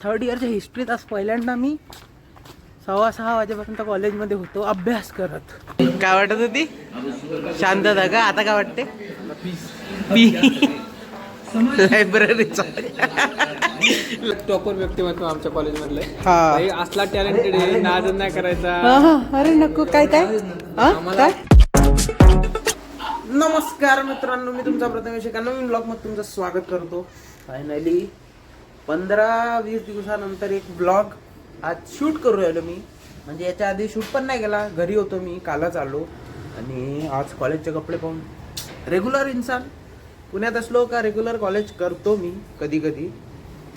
Third इयरच्या हिस्ट्रीत आज पहिल्यांदा मी 6:15 वाजेपासून तर कॉलेजमध्ये होतो अभ्यास करत. काय वाटत होती? शांतता का? आता काय वाटते? लायब्ररीचा टॉपर व्यक्तिमत्व आमच्या कॉलेजमधले. हा असला टॅलेंटेड आहे, नाद नाही करायचा. अरे नको काय काय काय. नमस्कार मित्रांनो, मी तुमचा प्रथमेश एका नवीन ब्लॉग मध्ये तुमचं स्वागत करतो. फायनली 15-20 दिवसानंतर एक ब्लॉग आज शूट करू राहिलो मी. म्हणजे याच्या आधी शूट पण नाही केला, घरी होतो मी, कालच आलो. आणि आज कॉलेजचे कपडे पाहून रेग्युलर इन्सान पुण्यात असलो का रेग्युलर कॉलेज करतो मी कधी कधी.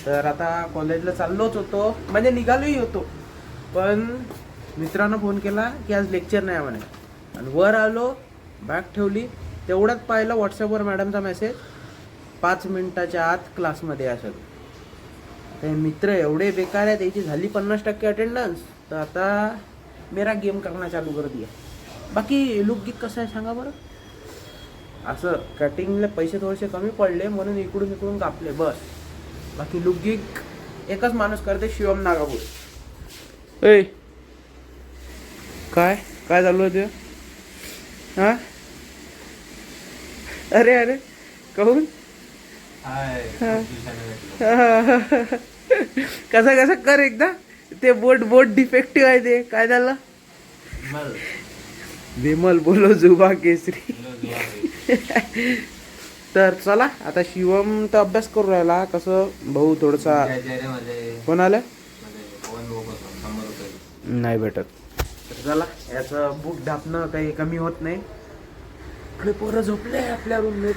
तर आता कॉलेजला चाललोच होतो, म्हणजे निघालोही होतो, पण मित्रानं फोन केला की आज लेक्चर नाही म्हणे. आणि वर आलो, बॅग ठेवली, तेवढ्यात पाहिलं व्हॉट्सअपवर मॅडमचा मेसेज 5 मिनिटाच्या आत क्लासमध्ये असत. ते मित्र एवढे बेकार आहे, त्याची झाली 50% अटेंडन्स. तर आता मेरा गेम करना चालू कर दिया. बाकी लुक गिक कसं आहे सांगा बरं. असं कटिंगला पैसे थोडेसे कमी पडले म्हणून इकडून इकडून कापले बस. बाकी लुक गिक एकच माणूस करते, शिवम नागापूर. ए काय काय चालू आहे ते? हां अरे अरे कहून कसं कसं कर एकदा. ते बोट डिफेक्टिव्ह आहे. ते काय झालं? विमल बोलो जुबा केसरी. तर चला आता शिवम तर अभ्यास करू राहिला. कसं भाऊ थोडसा कोण आलं नाही भेटत. तर चला याचं बुक ढापणं काही कमी होत नाही. इकडे पोरं झोपले आपल्या रूममेट.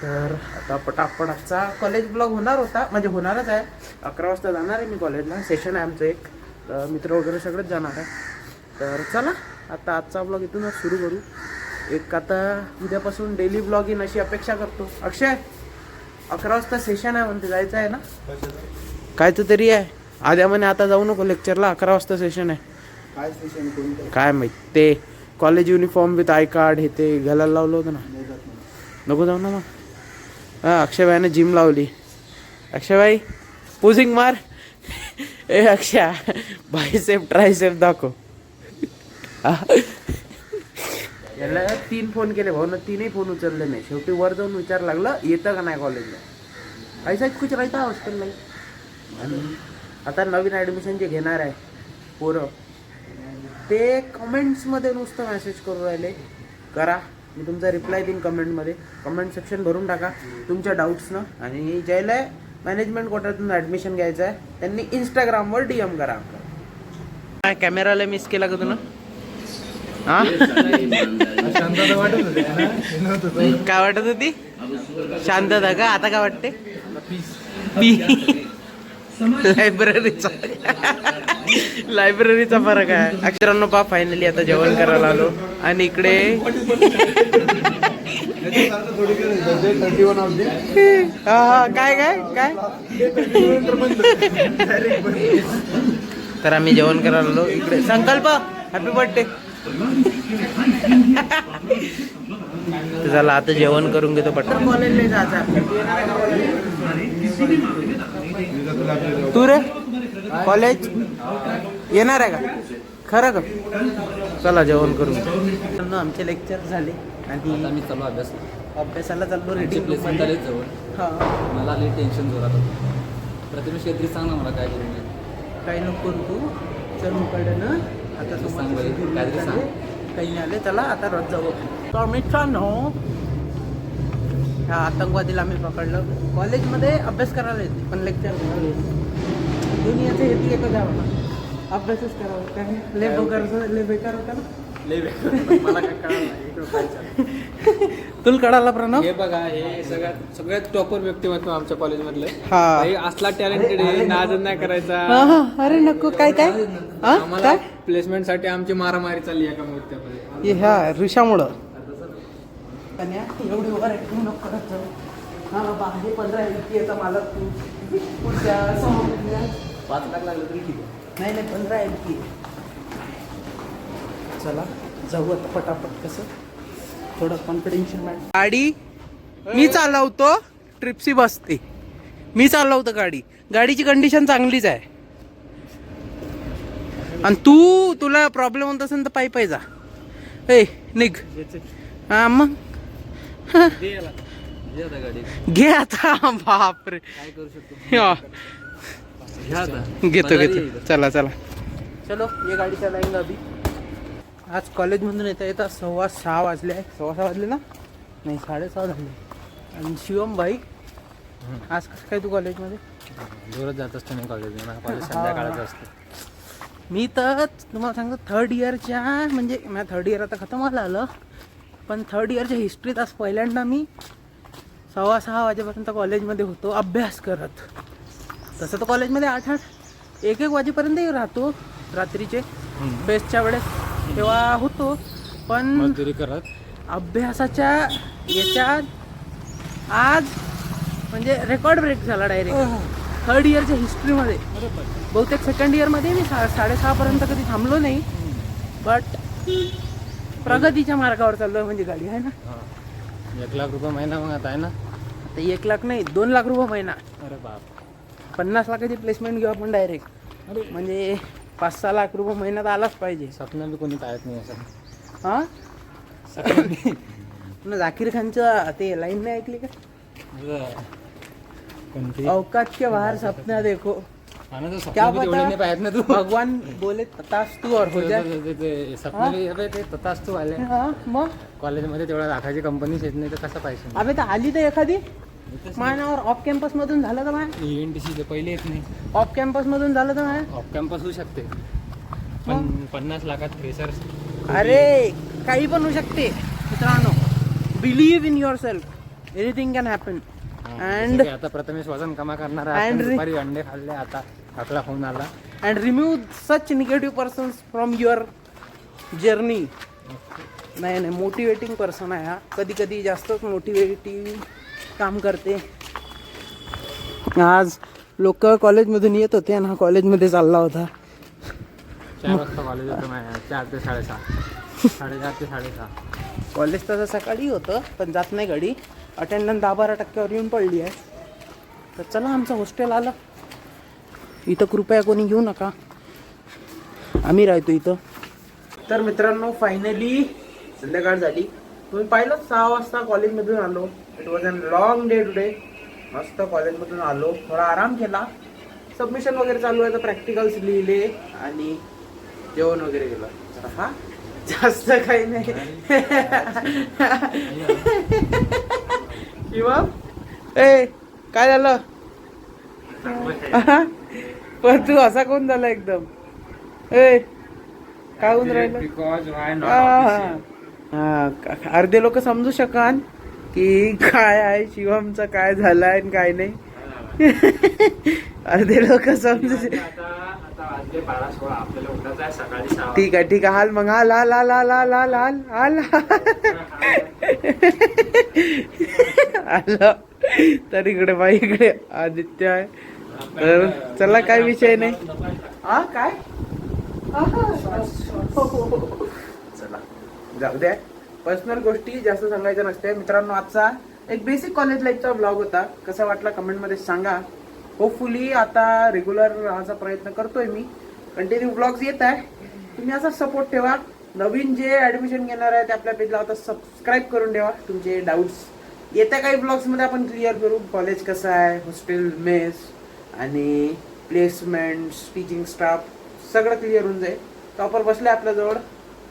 तर आता पटापटाचा कॉलेज ब्लॉग होणार होता, म्हणजे होणारच आहे. 11 वाजता जाणार आहे मी कॉलेजला. सेशन आहे आमचं एक, तर मित्र वगैरे सगळेच जाणार आहे. तर चला आता आजचा ब्लॉग इथूनच सुरू करू. एक आता उद्यापासून डेली ब्लॉग येईन अशी अपेक्षा करतो. अक्षय 11 वाजता सेशन आहे म्हणते, जायचं आहे ना? कायचं तरी आहे. आद्या म्हणे आता जाऊ नको लेक्चरला, 11 वाजता सेशन आहे. काय सेशन काय माहित. ते college uniform with I card हे ते घालायला लावलं होतं ना. नको जाऊ ना मग. हां अक्षयभाईने जिम लावली. अक्षयभाई पोझिंग मार. ए अक्षय बायसेप ट्रायसेप दाखव. याला 3 फोन केले भाऊ ना, 3ही फोन उचलले नाही. शेवटी वर जाऊन विचार लागला येतं का नाही कॉलेजला. ऐसा कुछ राहता हॉस्टेलला. आणि आता नवीन ॲडमिशन जे घेणार आहे पोरं, ते कमेंट्समध्ये नुसतं मेसेज करू राहिले करा. मी तुमचा रिप्लाय देईन कमेंटमध्ये. कमेंट सेक्शन भरून टाका तुमच्या डाऊट्सनं. आणि ज्याला मॅनेजमेंट कोट्यातून ॲडमिशन घ्यायचं आहे त्यांनी इंस्टाग्रामवर DM करा. काय कॅमेराला मिस केला का तुला? हां काय वाटत होती? शांतता का? आता काय वाटते? लायब्ररीचा फरक आहे. अक्षरांनो पा फायनली आता जेवण करायला आलो. आणि इकडे हा काय काय काय तर आम्ही जेवण करायला आलो. इकडे संकल्प हॅपी बर्थडे. झालं आता जेवण करून घेतो पटकन. कॉलेजला जायचं तू रे? कॉलेज येणार आहे का खरं का? चला जेवण करून. आमचे लेक्चर झाले आणि आम्ही चालू अभ्यासाला चाललो. रेटिंग प्लेसमेंट आले जवळ. हां मला आले टेन्शन जोरात होतं. प्रथमेश काहीतरी सांग ना मला काय करू मी. काही नको तू चल मुकडनं. आता तू सांग बरं, काहीतरी सांग. काही नाही आले. चला आता रोज जाऊ. तर मित्रांनो ह्या आतंकवादीला आम्ही पकडलं. कॉलेजमध्ये अभ्यास करायला येते पण लेक्चर दुनियाचं येते एकच आहे, अभ्यासच करावं. काय लय बेकार होता ना. मला काय कळलं. तुला कळाला प्रणव? हे बघा, हे सगळ्यात टॉपर व्यक्तिमत्व आमच्या कॉलेजमधले. हा हे असला टॅलेंटेड आहे, नाद नाही करायचा. अरे नको काय काय आम्हाला प्लेसमेंट साठी आमची मारामारी चालली एका मुद्द्यामध्ये. ह्या ऋषामुळं. एवढी ओव्हर ऍक्टिंग नको करत जाऊ. हा बाबा हे 15 MPचा मालक तू. पुढच्या 5 लाख लागलं तरी ठीक आहे. नाही 15 MP. चला जाऊ आता पटापट. कसं थोडं कॉन्फिडेन्शियल. गाडी मी चालवतो, ट्रिप्सी बसते. मी चालवतो गाडी. गाडीची कंडिशन चांगलीच आहे. आणि तुला प्रॉब्लेम होत असेल तर पायी पायी जा. ए निघ. हा मग घे आता. बापरे काय करू शकतो. घेतो. चला चलो ये गाडी चलाएंगे अभी. आज कॉलेजमधून येता 6:15 वाजले आहे. 6:15 वाजले ना, नाही 6:30 झाले. आणि शिवम भाई आज कसं काय तू कॉलेजमध्ये? जोरात जात असतो मी कॉलेजला. कॉलेज संध्याकाळचं असतं. मी तर तुम्हाला सांगतो थर्ड इयरच्या म्हणजे माझं थर्ड इयर आता खतम व्हायला आलं, पण थर्ड इयरच्या हिस्ट्रीत आज पहिल्यांदा मी 6:15 वाजेपर्यंत कॉलेजमध्ये होतो अभ्यास करत. तसं तर कॉलेजमध्ये 8-1 वाजेपर्यंतही राहतो रात्रीचे फेस्टच्या वेळेस, तेव्हा होतो. पण मजदुरी करत अभ्यासाच्या याच्यात आज म्हणजे रेकॉर्ड ब्रेक झाला डायरेक्ट थर्ड इयरच्या हिस्ट्रीमध्ये. बहुतेक सेकंड इयरमध्ये मी 6:30पर्यंत कधी थांबलो नाही, बट प्रगतीच्या मार्गावर चाललो म्हणजे गाडी आहे ना. 1 लाख रुपये महिना मग आता आहे ना. आता 1 लाख नाही 2 लाख रुपये महिना. अरे बाप. 50 लाखाची प्लेसमेंट घेऊ आपण डायरेक्ट. म्हणजे 5-6 लाख रुपये महिन्यात आलाच पाहिजे. स्वप्न बी कोणी पाहत नाही असं. हां सगळ्यांनी पुन्हा झाकीर खानचं ते लाईन नाही ऐकली का? कोणती औकात के बाहर सपना देखो, क्या क्या पता पता नाही पाहत ना तू. भगवान बोले तथास्तु और हो जाए. ते तथास्तु आले. हां मग कॉलेजमध्ये तेवढ्या लाखाची कंपनीच येत नाही तर कसं पाहिजे. अबे तर आली तर एखादी मानावर ऑफ कॅम्पस मधून झालं तर माय ENTC पहिले येत नाही. ऑफ कॅम्पस मधून झालं तर माय ऑफ कॅम्पस होऊ शकते पण 50 लाखात फ्रेशर्स. अरे काही पण होऊ शकते मित्रांनो. Believe in your self, anything can happen. And आता प्रथमेश वजन कमा करणार And आहे. दुपारी अंडे खाल्ले, आता थकला होऊन आला. And remove such negative persons from your journey. नाही मोटिवेटिंग पर्सन आहे हा. कधी कधी जास्तच मोटिवेटिव्ह काम करते. आज लोक कॉलेजमधून येत होते आणि हा कॉलेजमध्ये चालला होता. 4 वाजता कॉलेज होतं माझ्या. 4 ते 6:30, 4:30 ते 6:30. कॉलेज तसं सकाळी होतं पण जात नाही गाडी. अटेंडन्स 10-12% येऊन पडली आहे. तर चला आमचं हॉस्टेल आलं. इथं कृपया कोणी घेऊ नका, आम्ही राहतो इथं. तर मित्रांनो फायनली संध्याकाळ झाली. तुम्ही पाहिलं 6 वाजता कॉलेजमधून आलो. It was an long day today. मस्त कॉलेजमधून आलो, थोडा आराम केला. सबमिशन वगैरे चालू आहे तर प्रॅक्टिकल्स लिहिले आणि जेवण वगैरे केलं. तर हा जास्त काही नाही. किंवा ए काय झालं पण तू असा कोण झाला एकदम. ए काय होऊन राहिलं. अर्धे लोक समजू शकान की काय आहे शिवमचं काय झालं आहे आणि काय नाही. अर्धे लोक समजू. ठीक आहे हाल मग हाल हाल हाल हाल हाल हाल हाल हाल. तर इकडे बाई इकडे आदित्य आहे. तर चला काय विषय नाही. हा काय चला जाऊ द्या. पर्सनल गोष्टी जास्त सांगायच्या नसते मित्रांनो. आजचा एक बेसिक कॉलेज लाईफचा ब्लॉग होता. कसा वाटला कमेंटमध्ये सांगा. होपफुली आता रेग्युलर राहायचा प्रयत्न करतोय मी. कंटिन्यू ब्लॉग्स येत आहे. तुम्ही असा सपोर्ट ठेवा. नवीन जे ऍडमिशन घेणार आहे ते आपल्या पेजला आता सबस्क्राईब करून ठेवा. तुमचे डाऊट्स येत्या काही ब्लॉग्समध्ये आपण क्लिअर करू. कॉलेज कसं आहे, हॉस्टेल, मेस आणि प्लेसमेंट्स, टीचिंग स्टाफ सगळं क्लिअर होऊन जाईल. टॉपर बसले आपल्याजवळ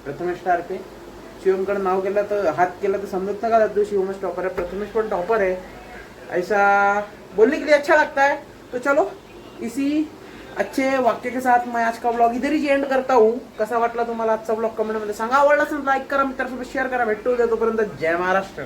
प्रथमेश टारपे. शिवमकडे नाव केलं तर हात केला तर समजत नका दादू शिवमच टॉपर है, प्रथमेश पण टॉपर है. ऐसा बोलने के लिए अच्छा लगता है. तो चलो इसी अच्छे वाक्य के साथ मैं आज का ब्लॉग इधर ही एंड करता हूँ. कसा वाटला तुम्हाला आजचा ब्लॉग कमेंट मध्ये सांगा. आवडला असेल लाईक करा, मित्रांसोबत शेअर करा. भेटू उद्या. तोपर्यंत जय महाराष्ट्र.